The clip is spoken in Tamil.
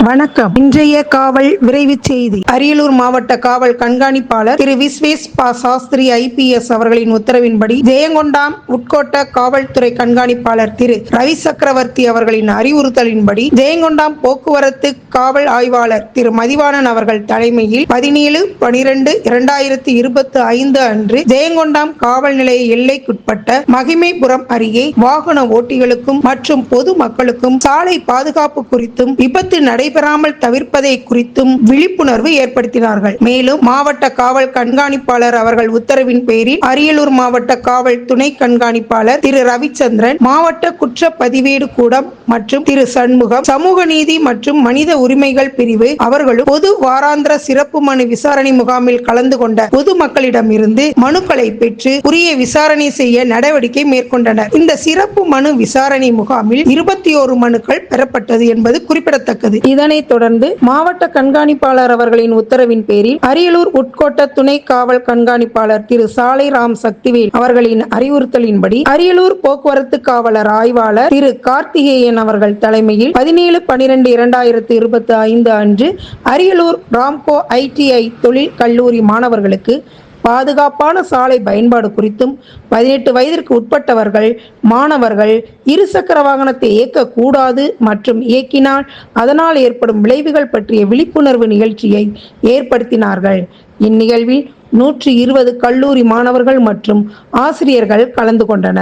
வணக்கம். இன்றைய காவல் விரைவு செய்தி. அரியலூர் மாவட்ட காவல் கண்காணிப்பாளர் திரு விஸ்வேஸ் பா சாஸ்திரி IPS அவர்களின் உத்தரவின்படி ஜெயங்கொண்டாம் உட்கோட்ட காவல்துறை கண்காணிப்பாளர் திரு ரவி சக்கரவர்த்தி அவர்களின் அறிவுறுத்தலின்படி ஜெயங்கொண்டாம் போக்குவரத்து காவல் ஆய்வாளர் திரு மதிவாணன் அவர்கள் தலைமையில் 17/12/2025 அன்று ஜெயங்கொண்டாம் காவல் நிலைய எல்லைக்குட்பட்ட மகிமைபுரம் அருகே வாகன ஓட்டிகளுக்கும் மற்றும் பொது மக்களுக்கும் சாலை பாதுகாப்பு குறித்தும் விபத்து நடைபெறாமல் தவிர்ப்பதை குறித்தும் விழிப்புணர்வு ஏற்படுத்தினார்கள். மேலும் மாவட்ட காவல் கண்காணிப்பாளர் அவர்கள் உத்தரவின் பேரில் அரியலூர் மாவட்ட காவல் துணை கண்காணிப்பாளர் திரு ரவிச்சந்திரன், மாவட்ட குற்றப்பதிவேடு கூடம் மற்றும் திரு சண்முகம், சமூக நீதி மற்றும் மனித உரிமைகள் பிரிவு அவர்களும் பொது வாராந்திர சிறப்பு மனு விசாரணை முகாமில் கலந்து கொண்ட பொதுமக்களிடமிருந்து மனுக்களை பெற்று உரிய விசாரணை செய்ய நடவடிக்கை மேற்கொண்டனர். இந்த சிறப்பு மனு விசாரணை முகாமில் 21 மனுக்கள் பெறப்பட்டது என்பது குறிப்பிடத்தக்கது. இதனைத் தொடர்ந்து மாவட்ட கண்காணிப்பாளர் அவர்களின் உத்தரவின் பேரில் அரியலூர் உட்கோட்ட துணை காவல் கண்காணிப்பாளர் திரு சாலை ராம் சக்திவேல் அவர்களின் அறிவுறுத்தலின்படி அரியலூர் போக்குவரத்து காவலர் ஆய்வாளர் திரு கார்த்திகேயன் அவர்கள் தலைமையில் 17/12/2025 அன்று அரியலூர் ராம்கோ ITI தொழில் கல்லூரி மாணவர்களுக்கு பாதுகாப்பான சாலை பயன்பாடு குறித்தும் 18 வயதிற்கு உட்பட்டவர்கள் மாணவர்கள் இருசக்கர வாகனத்தை இயக்கக்கூடாது மற்றும் இயக்கினால் அதனால் ஏற்படும் விளைவுகள் பற்றிய விழிப்புணர்வு நிகழ்ச்சியை ஏற்படுத்தினார்கள். இந்நிகழ்வில் 120 கல்லூரி மாணவர்கள் மற்றும் ஆசிரியர்கள் கலந்து கொண்டனர்.